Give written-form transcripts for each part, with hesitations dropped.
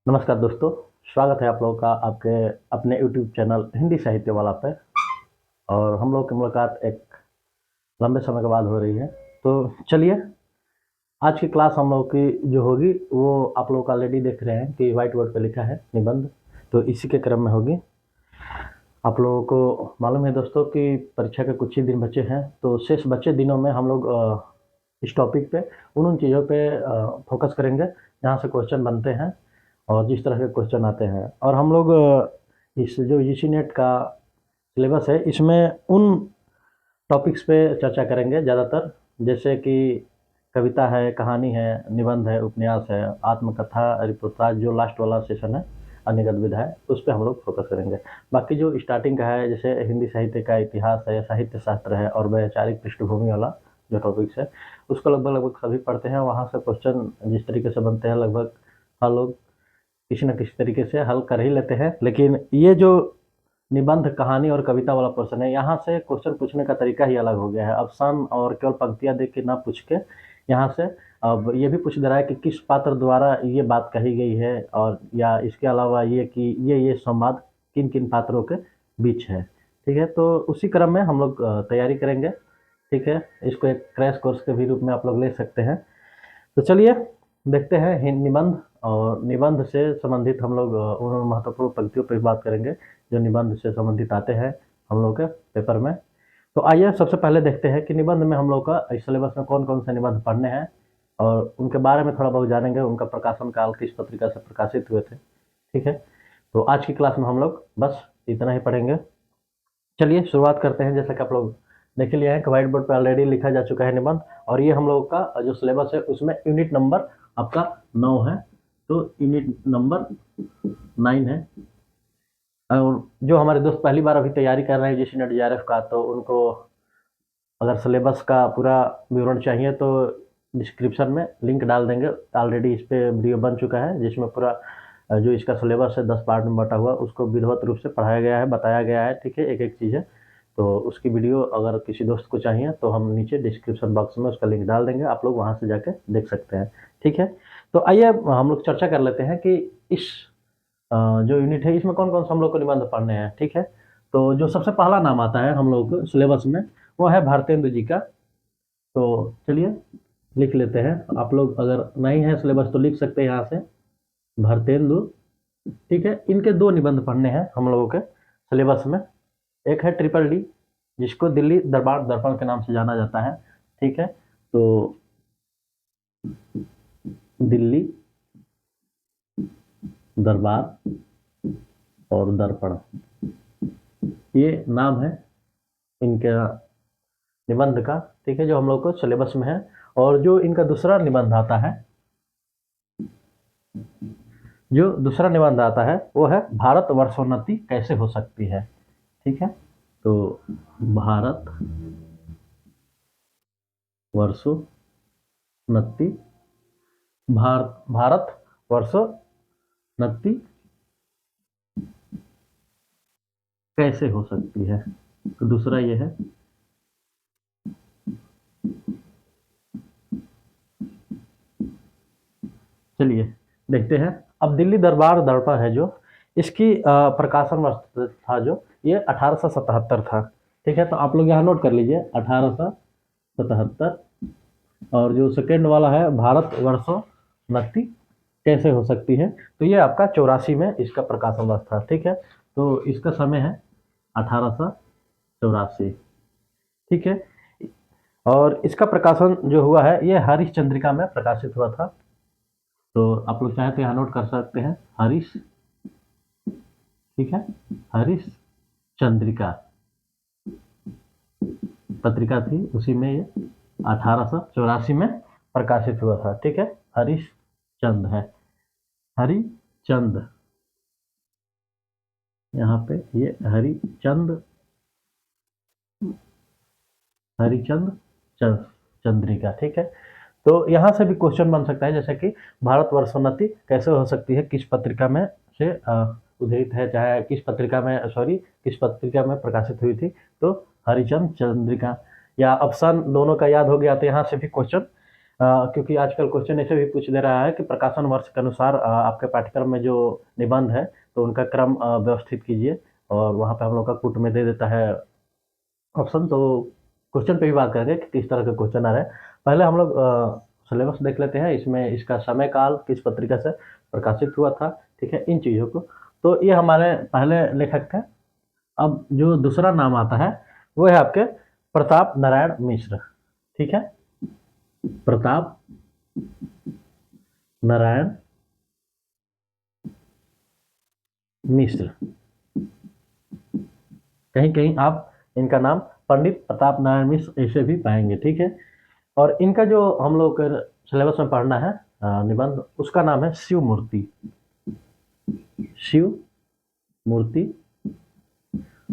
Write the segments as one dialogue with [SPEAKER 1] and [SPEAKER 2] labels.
[SPEAKER 1] नमस्कार दोस्तों, स्वागत है आप लोगों का आपके अपने यूट्यूब चैनल हिंदी साहित्य वाला पे। और हम लोग की मुलाकात एक लंबे समय के बाद हो रही है। तो चलिए, आज की क्लास हम लोग की जो होगी वो आप लोग ऑलरेडी देख रहे हैं कि व्हाइट बोर्ड पे लिखा है निबंध, तो इसी के क्रम में होगी। आप लोगों को मालूम है दोस्तों कि परीक्षा के कुछ ही दिन बचे हैं, तो शेष बचे दिनों में हम लोग इस टॉपिक पे उन चीज़ों पे फोकस करेंगे जहाँ से क्वेश्चन बनते हैं और जिस तरह के क्वेश्चन आते हैं। और हम लोग इस जो यूजी नेट का सिलेबस है इसमें उन टॉपिक्स पे चर्चा करेंगे ज़्यादातर, जैसे कि कविता है, कहानी है, निबंध है, उपन्यास है, आत्मकथा, रिपोर्टाज, जो लास्ट वाला सेशन है अन्य गतिविधि है, उस पर हम लोग फोकस करेंगे। बाकी जो स्टार्टिंग का है, जैसे हिंदी साहित्य का इतिहास है, साहित्य शास्त्र है और वैचारिक पृष्ठभूमि वाला जो टॉपिक्स है, उसको लगभग लगभग सभी पढ़ते हैं। वहाँ से क्वेश्चन जिस तरीके से बनते हैं लगभग हर लोग किसी न किसी तरीके से हल कर ही लेते हैं। लेकिन ये जो निबंध, कहानी और कविता वाला पोर्शन है, यहाँ से क्वेश्चन पूछने का तरीका ही अलग हो गया है। ऑप्शन और केवल पंक्तियाँ देख के ना पूछ के यहाँ से अब ये भी पूछ दे रहा है कि किस पात्र द्वारा ये बात कही गई है, और या इसके अलावा ये कि ये संवाद किन किन पात्रों के बीच है। ठीक है, तो उसी क्रम में हम लोग तैयारी करेंगे। ठीक है, इसको एक क्रैश कोर्स के भी रूप में आप लोग ले सकते हैं। तो चलिए देखते हैं निबंध। और निबंध से संबंधित हम लोग उन महत्वपूर्ण पंक्तियों पर बात करेंगे जो निबंध से संबंधित आते हैं हम लोग के पेपर में। तो आइए सबसे पहले देखते हैं कि निबंध में हम लोग का इस सिलेबस में कौन कौन से निबंध पढ़ने हैं और उनके बारे में थोड़ा बहुत जानेंगे, उनका प्रकाशन काल किस पत्रिका से प्रकाशित हुए थे। ठीक है, तो आज की क्लास में हम लोग बस इतना ही पढ़ेंगे। चलिए शुरुआत करते हैं। जैसा कि आप लोग देख लिया है कि व्हाइट बोर्ड पर ऑलरेडी लिखा जा चुका है निबंध, और ये हम लोग का जो सिलेबस है उसमें यूनिट नंबर आपका 9 है, तो यूनिट नंबर 9 है। और जो हमारे दोस्त पहली बार अभी तैयारी कर रहे हैं यूजीसी नेट जेआरएफ का, तो उनको अगर सिलेबस का पूरा विवरण चाहिए तो डिस्क्रिप्शन में लिंक डाल देंगे। ऑलरेडी इस पर वीडियो बन चुका है जिसमें पूरा जो इसका सिलेबस है 10 पार्ट में बटा हुआ, उसको विधिवत रूप से पढ़ाया गया है, बताया गया है। ठीक है, एक एक चीज़ है, तो उसकी वीडियो अगर किसी दोस्त को चाहिए तो हम नीचे डिस्क्रिप्शन बॉक्स में उसका लिंक डाल देंगे, आप लोग वहाँ से जाके देख सकते हैं। ठीक है, तो आइए हम लोग चर्चा कर लेते हैं कि इस जो यूनिट है इसमें कौन कौन से हम लोग को निबंध पढ़ने हैं। ठीक है, तो जो सबसे पहला नाम आता है हम लोग को सिलेबस में वो है भारतेंदु जी का। तो चलिए लिख लेते हैं। आप लोग अगर नहीं है सिलेबस तो लिख सकते हैं यहाँ से, भारतेंदु। ठीक है, इनके 2 निबंध पढ़ने हैं हम लोगों के सिलेबस में। एक है ट्रिपल डी, जिसको दिल्ली दरबार दर्पण के नाम से जाना जाता है। ठीक है, तो दिल्ली दरबार और दर्पण, ये नाम है इनका निबंध का। ठीक है, जो हम लोग को सिलेबस में है। और जो इनका दूसरा निबंध आता है, जो दूसरा निबंध आता है वो है भारत वर्षोन्नति कैसे हो सकती है। ठीक है, तो भारत वर्षोन्नति, भारत वर्षोन्नति कैसे हो सकती है, तो दूसरा ये है। चलिए देखते हैं। अब दिल्ली दरबार दर्पण है जो इसकी प्रकाशन वर्ष था जो ये 1877 था। ठीक है, तो आप लोग यहाँ नोट कर लीजिए 1877। और जो सेकेंड वाला है भारत वर्षोन्नति कैसे हो सकती है, तो ये आपका 84 में इसका प्रकाशन वर्ष था। ठीक है, तो इसका समय है 1884। ठीक है, और इसका प्रकाशन जो हुआ है ये हरीश चंद्रिका में प्रकाशित हुआ था। तो आप लोग चाहे तो यहाँ नोट कर सकते हैं हरीश। ठीक है, हरीश चंद्रिका पत्रिका थी, उसी में ये 1884 में प्रकाशित हुआ था। ठीक है, हरीश चंद है, हरिचंद, यहाँ पे ये हरिचंद, हरिचंद चंद्रिका। ठीक है, तो यहाँ से भी क्वेश्चन बन सकता है, जैसे कि भारत वर्षोन्नति कैसे हो सकती है, किस पत्रिका में से उद्धृत है, चाहे किस पत्रिका में, किस पत्रिका में प्रकाशित हुई थी, तो हरिचंद चंद्रिका। या ऑप्शन दोनों का याद हो गया तो यहाँ से भी क्वेश्चन क्योंकि आजकल क्वेश्चन ऐसे भी पूछ दे रहा है कि प्रकाशन वर्ष के अनुसार आपके पाठ्यक्रम में जो निबंध है तो उनका क्रम व्यवस्थित कीजिए, और वहाँ पे हम लोग का कूट में दे देता है ऑप्शन। तो क्वेश्चन पे भी बात करेंगे कि किस तरह के क्वेश्चन आ रहे हैं। पहले हम लोग सिलेबस देख लेते हैं, इसमें इसका समय काल किस पत्रिका से प्रकाशित हुआ था, ठीक है, इन चीज़ों को। तो ये हमारे पहले लेखक थे। अब जो दूसरा नाम आता है वो है आपके प्रताप नारायण मिश्र, ठीक है, प्रताप नारायण मिश्र। कहीं कहीं आप इनका नाम पंडित प्रताप नारायण मिश्र ऐसे भी पाएंगे, ठीक है। और इनका जो हम लोग सिलेबस में पढ़ना है निबंध, उसका नाम है शिव मूर्ति, शिव मूर्ति।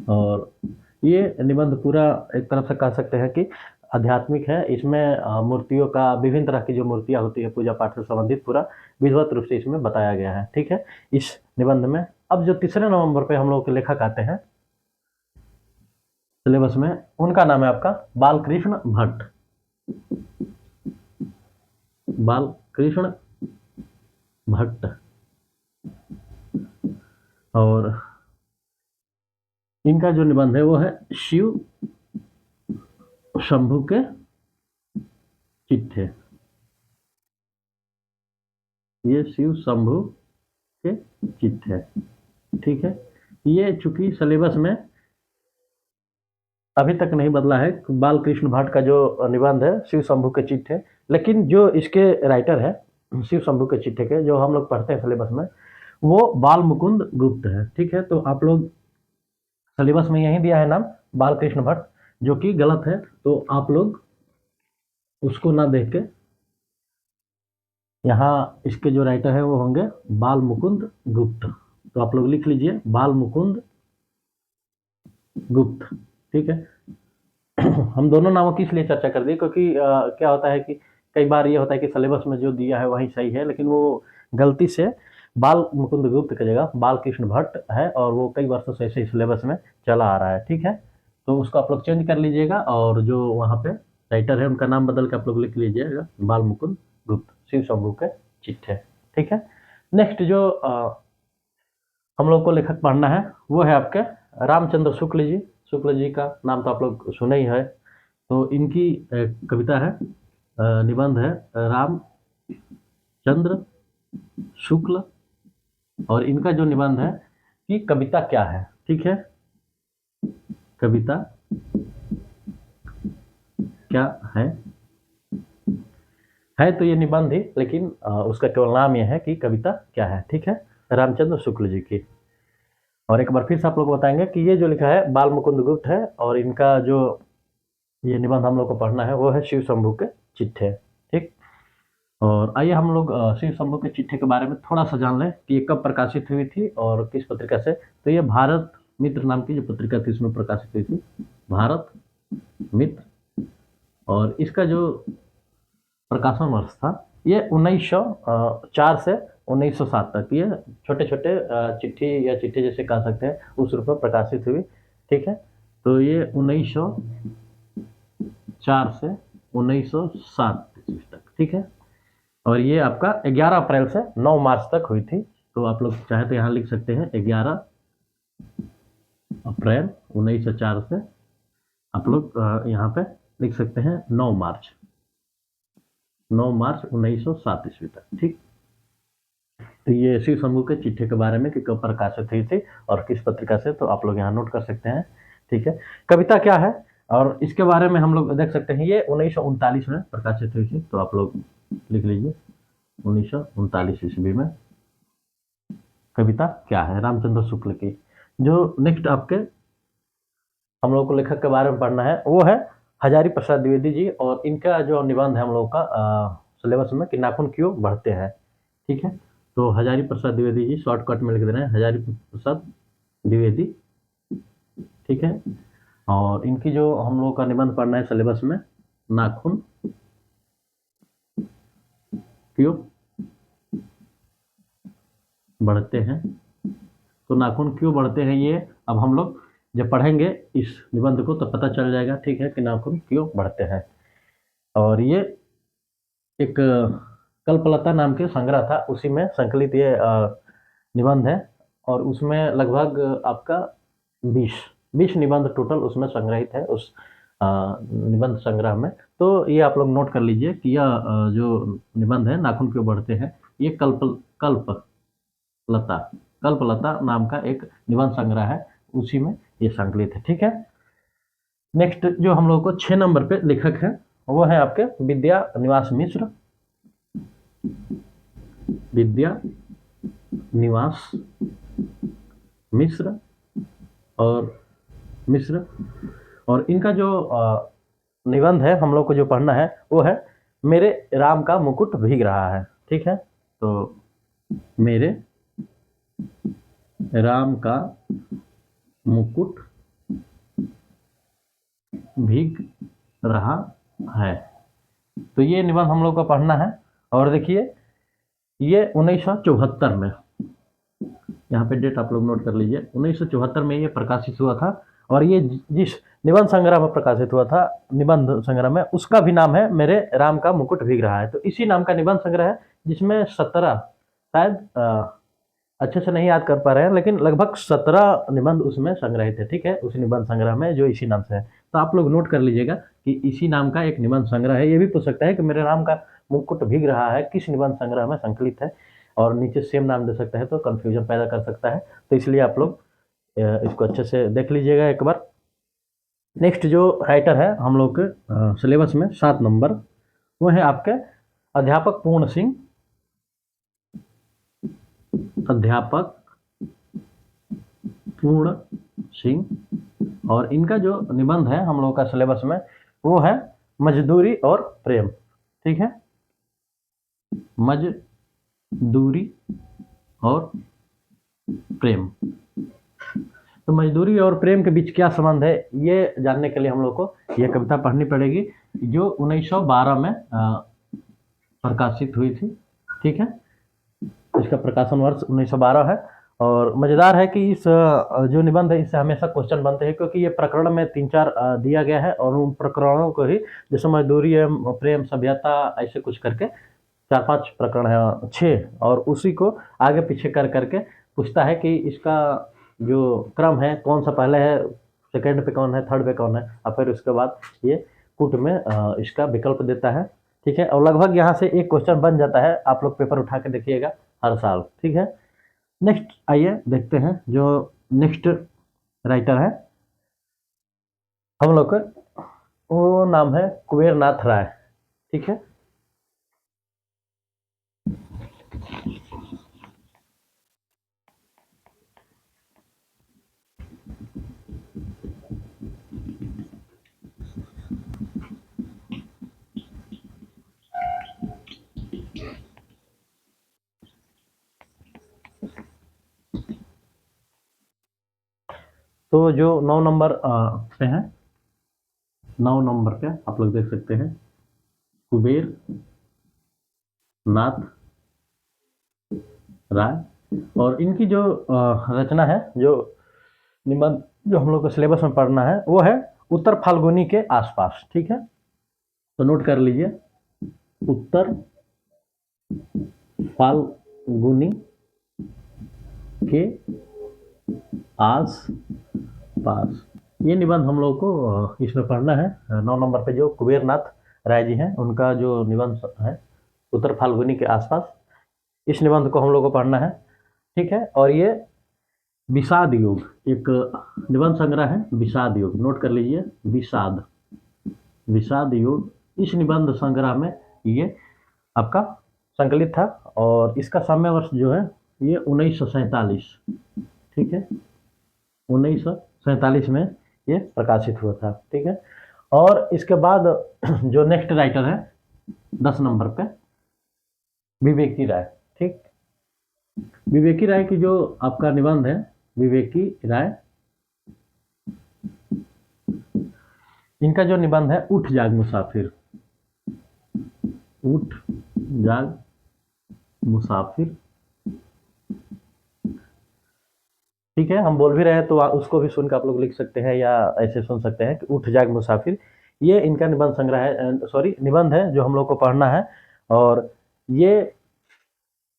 [SPEAKER 1] और ये निबंध पूरा एक तरफ से कह सकते हैं कि आध्यात्मिक है। इसमें मूर्तियों का, विभिन्न तरह की जो मूर्तियां होती है पूजा पाठ से संबंधित, पूरा विधिवत रूप से इसमें बताया गया है, ठीक है, इस निबंध में। अब जो तीसरे नंबर पे हम लोग के लेखक आते हैं सिलेबस में, उनका नाम है आपका बालकृष्ण भट्ट, बालकृष्ण भट्ट। और इनका जो निबंध है वो है शिव शंभू के चिट्ठे, ये शिव शंभू के चिट्ठे, ठीक है। ये चूंकि सिलेबस में अभी तक नहीं बदला है, बालकृष्ण भट्ट का जो निबंध है शिव शंभू के चिट्ठे, लेकिन जो इसके राइटर है शिव शंभू के चिट्ठे के, जो हम लोग पढ़ते हैं सिलेबस में, वो बाल मुकुंद गुप्त है, ठीक है। तो आप लोग सिलेबस में यही दिया है नाम बालकृष्ण भट्ट, जो कि गलत है। तो आप लोग उसको ना देख के यहाँ इसके जो राइटर है वो होंगे बाल मुकुंद गुप्त। तो आप लोग लिख लीजिए बाल मुकुंद गुप्त, ठीक है। हम दोनों नामों की इसलिए चर्चा कर दी क्योंकि क्या होता है कि कई बार ये होता है कि सिलेबस में जो दिया है वही सही है, लेकिन वो गलती से बाल मुकुंद गुप्त की जगह बालकृष्ण भट्ट है, और वो कई वर्षों से ऐसे ही सिलेबस में चला आ रहा है, ठीक है। तो उसको आप लोग चेंज कर लीजिएगा, और जो वहाँ पे राइटर है उनका नाम बदल के आप लोग लिख लीजिएगा बाल मुकुंद गुप्त, शिव शंभू के चिट्ठे, ठीक है। नेक्स्ट जो हम लोग को लेखक पढ़ना है वो है आपके रामचंद्र शुक्ल जी। शुक्ल जी का नाम तो आप लोग सुने ही है। तो इनकी कविता है, निबंध है रामचंद्र शुक्ल, और इनका जो निबंध है कि कविता क्या है, ठीक है, कविता क्या है तो ये निबंध ही, लेकिन उसका केवल नाम यह है कि कविता क्या है, ठीक है, रामचंद्र शुक्ल जी की। और एक बार फिर से आप लोग बताएंगे कि ये जो लिखा है बाल मुकुंद गुप्त है, और इनका जो ये निबंध हम लोग को पढ़ना है वो है शिव शंभू के चिट्ठे, ठीक। और आइए हम लोग शिव शंभू के चिट्ठे के बारे में थोड़ा सा जान लें कि ये कब प्रकाशित हुई थी और किस पत्रिका से। तो ये भारत मित्र नाम की जो पत्रिका थी उसमें प्रकाशित हुई थी, भारत मित्र। और इसका जो प्रकाशन वर्ष था ये 1904 से 1907 तक, ये छोटे छोटे चिट्ठी या चिट्ठी जैसे कह सकते हैं उस रूप में प्रकाशित हुई, ठीक है। तो ये 1904 से 1907 तक, ठीक है। और ये आपका 11 अप्रैल से 9 मार्च तक हुई थी। तो आप लोग चाहे तो यहाँ लिख सकते हैं 11 अप्रैल 1904 से आप लोग यहाँ पे लिख सकते हैं 9 मार्च 1907 ईस्वी तक, ठीक। तो ये शिव शंभू के चिट्ठे के बारे में कि कब प्रकाशित हुई थी और किस पत्रिका से, तो आप लोग यहाँ नोट कर सकते हैं, ठीक है। कविता क्या है और इसके बारे में हम लोग देख सकते हैं, ये 1939 में प्रकाशित हुई थी। तो आप लोग लिख लीजिए 1939 ईस्वी में कविता क्या है, रामचंद्र शुक्ल की। जो नेक्स्ट आपके हम लोग को लेखक के बारे में पढ़ना है वो है हजारी प्रसाद द्विवेदी जी, और इनका जो निबंध है हम लोग का सिलेबस में कि नाखून क्यों बढ़ते हैं, ठीक है। तो हजारी प्रसाद द्विवेदी जी, शॉर्टकट में लिख दे रहे हैं हजारी प्रसाद द्विवेदी, ठीक है। और इनकी जो हम लोग का निबंध पढ़ना है सिलेबस में, नाखून क्यों बढ़ते हैं। तो नाखून क्यों बढ़ते हैं ये अब हम लोग जब पढ़ेंगे इस निबंध को तो पता चल जाएगा, ठीक है, कि नाखून क्यों बढ़ते हैं। और ये एक कल्पलता नाम के संग्रह था, उसी में संकलित ये निबंध है। और उसमें लगभग आपका 20 निबंध टोटल उसमें संग्रहित है उस निबंध संग्रह में। तो ये आप लोग नोट कर लीजिए कि यह जो निबंध है नाखून क्यों बढ़ते हैं, ये कल्पलता नाम का एक निबंध संग्रह है, उसी में ये संकलित है। ठीक है। नेक्स्ट जो हम लोग को 6 नंबर पे लेखक है वो है आपके विद्या निवास मिश्र। विद्या निवास मिश्र और इनका जो निबंध है हम लोग को जो पढ़ना है वो है मेरे राम का मुकुट भीग रहा है। ठीक है। तो मेरे राम का मुकुट भीग रहा है। तो ये निबंध हम लोग को पढ़ना है। और देखिए ये 1974 में, यहाँ पे डेट आप लोग नोट कर लीजिए, 1974 में ये प्रकाशित हुआ था। और ये जिस निबंध संग्रह में प्रकाशित हुआ था, निबंध संग्रह में, उसका भी नाम है मेरे राम का मुकुट भीग रहा है। तो इसी नाम का निबंध संग्रह है जिसमें 17, शायद अच्छे से नहीं याद कर पा रहे हैं, लेकिन लगभग 17 निबंध उसमें संग्रहित है। ठीक है, उस निबंध संग्रह में जो इसी नाम से है। तो आप लोग नोट कर लीजिएगा कि इसी नाम का एक निबंध संग्रह है। ये भी पूछ सकता है कि मेरे राम का मुकुट भीग रहा है किस निबंध संग्रह में संकलित है, और नीचे सेम नाम दे सकता है तो कन्फ्यूजन पैदा कर सकता है। तो इसलिए आप लोग इसको अच्छे से देख लीजिएगा एक बार। नेक्स्ट जो राइटर है हम लोग के सिलेबस में 7 नंबर, वो है आपके अध्यापक पूर्ण सिंह। अध्यापक पूर्ण सिंह। और इनका जो निबंध है हम लोग का सिलेबस में वो है मजदूरी और प्रेम। ठीक है, मजदूरी और प्रेम। तो मजदूरी और प्रेम के बीच क्या संबंध है, ये जानने के लिए हम लोग को यह कविता पढ़नी पड़ेगी जो 1912 में प्रकाशित हुई थी। ठीक है, इसका प्रकाशन वर्ष 1912 है। और मज़ेदार है कि इस जो निबंध है इससे हमेशा क्वेश्चन बनते हैं, क्योंकि ये प्रकरण में 3-4 दिया गया है, और उन प्रकरणों को ही, जैसे मजदूरी है, प्रेम, सभ्यता, ऐसे कुछ करके 4-5 प्रकरण है, 6, और उसी को आगे पीछे कर करके पूछता है कि इसका जो क्रम है कौन सा पहले है, सेकंड पे कौन है, थर्ड पे कौन है, और फिर उसके बाद ये कुट में इसका विकल्प देता है। ठीक है, और लगभग यहाँ से एक क्वेश्चन बन जाता है, आप लोग पेपर उठा के देखिएगा हर साल। ठीक है, नेक्स्ट आइए देखते हैं जो नेक्स्ट राइटर है हम लोग का, वो नाम है कुबेरनाथ राय। ठीक है, तो जो 9 नंबर पे है, 9 नंबर पे आप लोग देख सकते हैं कुबेर नाथ राय। और इनकी जो रचना है, जो निबंध जो हम लोग को सिलेबस में पढ़ना है, वो है उत्तर फाल्गुनी के आसपास। ठीक है, तो नोट कर लीजिए, उत्तर फाल्गुनी के आस पास, ये निबंध हम लोग को इसमें पढ़ना है। 9 नंबर पे जो कुबेरनाथ राय जी हैं, उनका जो निबंध है उत्तर फाल्गुनी के आसपास, इस निबंध को हम लोग को पढ़ना है। ठीक है, और ये विषाद योग एक निबंध संग्रह है, विषाद योग, नोट कर लीजिए, विषाद योग इस निबंध संग्रह में ये आपका संकलित था। और इसका समय वर्ष जो है ये 1947। ठीक है, 1947 में ये प्रकाशित हुआ था। ठीक है, और इसके बाद जो नेक्स्ट राइटर है 10 नंबर पे विवेकी राय। ठीक, विवेकी राय की जो आपका निबंध है, विवेकी राय, इनका जो निबंध है उठ जाग मुसाफिर। उठ जाग मुसाफिर। ठीक है, हम बोल भी रहे हैं तो उसको भी सुन के आप लोग लिख सकते हैं, या ऐसे सुन सकते हैं कि उठ जाग मुसाफिर। ये इनका निबंध संग्रह है, सॉरी निबंध है जो हम लोग को पढ़ना है। और ये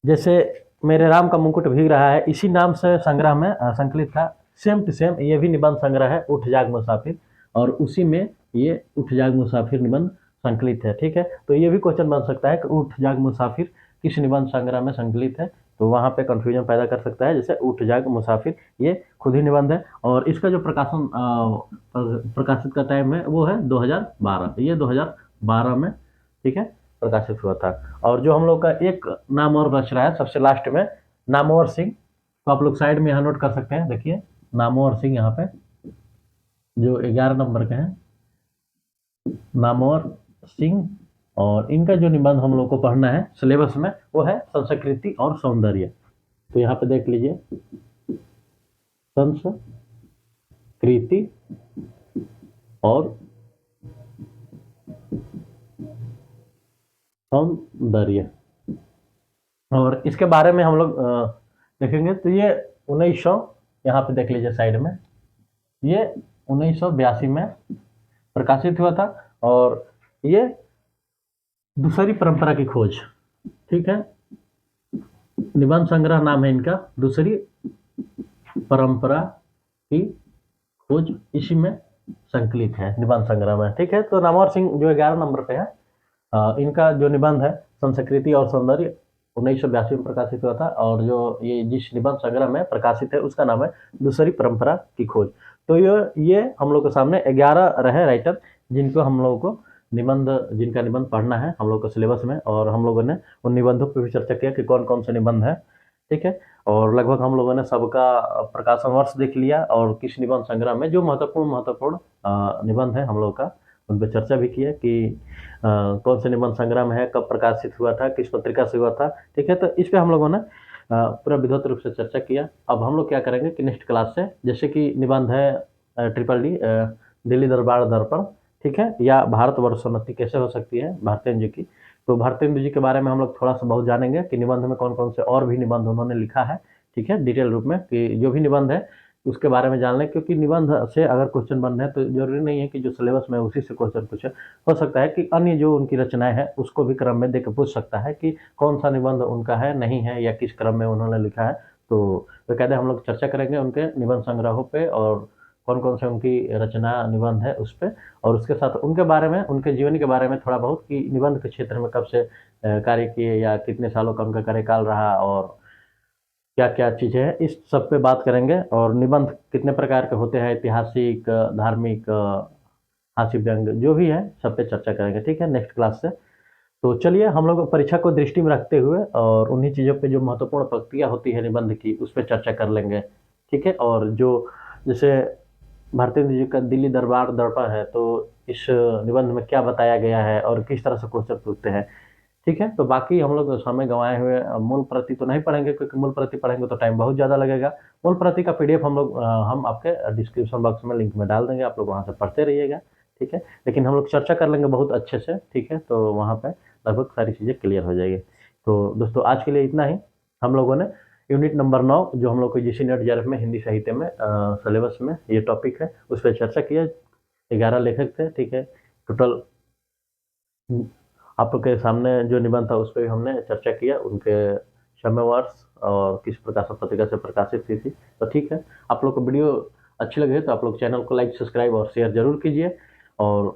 [SPEAKER 1] जैसे मेरे राम का मुकुट भीग रहा है, इसी नाम से संग्रह में संकलित था। सेम टू सेम ये भी निबंध संग्रह है, उठ जाग मुसाफिर, और उसी में ये उठ जाग मुसाफिर निबंध संकलित है। ठीक है, तो ये भी क्वेश्चन बन सकता है कि उठ जाग मुसाफिर किस निबंध संग्रह में संकलित है, तो वहाँ पे कंफ्यूजन पैदा कर सकता है। जैसे उठ जाग मुसाफिर ये खुद ही निबंध है, और इसका जो प्रकाशित का टाइम है वो है 2012, ये 2012 में, ठीक है, प्रकाशित हुआ था। और जो हम लोग का एक नाम और बच रहा है सबसे लास्ट में, नामवर सिंह, तो आप लोग साइड में यहाँ नोट कर सकते हैं। देखिए नामवर सिंह यहाँ पे जो 11 नंबर के हैं, नामवर सिंह, और इनका जो निबंध हम लोग को पढ़ना है सिलेबस में वो है संस्कृति और सौंदर्य। तो यहाँ पे देख लीजिए, संस्कृति और सौंदर्य, और इसके बारे में हम लोग देखेंगे। तो ये 1900, यहाँ पे देख लीजिए साइड में, ये 1982 में प्रकाशित हुआ था, और ये दूसरी परंपरा की खोज, ठीक है, निबंध संग्रह नाम है इनका, दूसरी परंपरा की खोज, इसी में संकलित है निबंध संग्रह में। ठीक है, तो नामवर सिंह जो 11 नंबर पे है, इनका जो निबंध है संस्कृति और सौंदर्य 1982 में प्रकाशित हुआ था, और जो ये जिस निबंध संग्रह में प्रकाशित है उसका नाम है दूसरी परंपरा की खोज। तो ये हम लोग के सामने 11 रहे राइटर जिनको हम लोगों को जिनका निबंध पढ़ना है हम लोग को सिलेबस में, और हम लोगों ने उन निबंधों पर भी चर्चा किया कि कौन कौन से निबंध है। ठीक है, और लगभग हम लोगों ने सबका प्रकाशन वर्ष देख लिया, और किस निबंध संग्रह में जो महत्वपूर्ण निबंध है हम लोग का उन पर चर्चा भी की है कि कौन से निबंध संग्रह में है, कब प्रकाशित हुआ था, किस पत्रिका से हुआ था। ठीक है, तो इस पे हम लोगों ने पूरा विधिवत रूप से चर्चा किया। अब हम लोग क्या करेंगे कि नेक्स्ट क्लास से, जैसे कि निबंध है DDD दिल्ली दरबार दर्पण, ठीक है, या भारत वर्षोन्नति कैसे हो सकती है भारतेंदु जी की, तो भारतेंदु जी के बारे में हम लोग थोड़ा सा बहुत जानेंगे कि निबंध में कौन कौन से और भी निबंध उन्होंने लिखा है। ठीक है, डिटेल रूप में कि जो भी निबंध है उसके बारे में जान लें, क्योंकि निबंध से अगर क्वेश्चन बन रहे हैं तो जरूरी नहीं है कि जो सिलेबस में उसी से क्वेश्चन पूछे, हो सकता है कि अन्य जो उनकी रचनाएं हैं उसको भी क्रम में देकर पूछ सकता है कि कौन सा निबंध उनका है, नहीं है, या किस क्रम में उन्होंने लिखा है। तो कहते हैं हम लोग चर्चा करेंगे उनके निबंध संग्रहों पे, और कौन कौन से उनकी रचना निबंध है उस पर, और उसके साथ उनके बारे में, उनके जीवन के बारे में थोड़ा बहुत कि निबंध के क्षेत्र में कब से कार्य किए, या कितने सालों का उनका कार्यकाल रहा, और क्या क्या चीज़ें हैं, इस सब पे बात करेंगे। और निबंध कितने प्रकार के होते हैं, ऐतिहासिक, धार्मिक, हास्य व्यंग, जो भी है सब पे चर्चा करेंगे। ठीक है, नेक्स्ट क्लास से। तो चलिए हम लोग परीक्षा को दृष्टि में रखते हुए और उन्हीं चीज़ों पे जो महत्वपूर्ण पंक्तियाँ होती है निबंध की उस पर चर्चा कर लेंगे। ठीक है, और जो जैसे भारतेंदु जी का दिल्ली दरबार दर्पण है, तो इस निबंध में क्या बताया गया है और किस तरह से क्वेश्चन पूछते हैं। ठीक है, तो बाकी हम लोग समय गंवाए हुए मूल प्रति तो नहीं पढ़ेंगे, क्योंकि मूल प्रति पढ़ेंगे तो टाइम बहुत ज़्यादा लगेगा। मूल प्रति का PDF हम आपके डिस्क्रिप्शन बॉक्स में लिंक में डाल देंगे, आप लोग वहाँ से पढ़ते रहिएगा। ठीक है, लेकिन हम लोग चर्चा कर लेंगे बहुत अच्छे से। ठीक है, तो वहाँ पे लगभग सारी चीज़ें क्लियर हो जाएगी। तो दोस्तों आज के लिए इतना ही। हम लोगों ने यूनिट नंबर 9 जो हम लोग को GC नेट JRF में हिंदी साहित्य में सिलेबस में ये टॉपिक है उस पर चर्चा किया। 11 लेखक थे। ठीक है, टोटल आप लोग के सामने जो निबंध था उस पर भी हमने चर्चा किया, उनके समय वर्ष और किस प्रकाशन पत्रिका से प्रकाशित हुई थी। तो ठीक है, आप लोग को वीडियो अच्छी लगे तो आप लोग चैनल को लाइक, सब्सक्राइब और शेयर जरूर कीजिए, और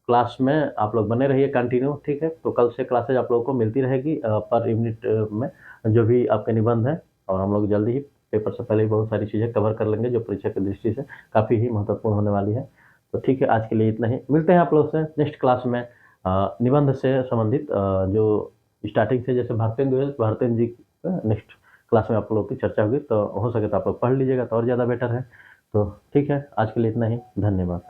[SPEAKER 1] क्लास में आप लोग बने रहिए कंटिन्यू। ठीक है, तो कल से क्लासेज आप लोगों को मिलती रहेगी पर यूनिट में जो भी आपके निबंध है, और हम लोग जल्दी ही पेपर से पहले ही बहुत सारी चीज़ें कवर कर लेंगे जो परीक्षा की दृष्टि से काफ़ी ही महत्वपूर्ण होने वाली है। तो ठीक है, आज के लिए इतना ही। मिलते हैं आप लोग से नेक्स्ट क्लास में निबंध से संबंधित जो स्टार्टिंग से जैसे भारतेंदु जी नेक्स्ट क्लास में आप लोगों की चर्चा होगी, तो हो सके तो आप लोग पढ़ लीजिएगा तो और ज़्यादा बेटर है। तो ठीक है, आज के लिए इतना ही। धन्यवाद।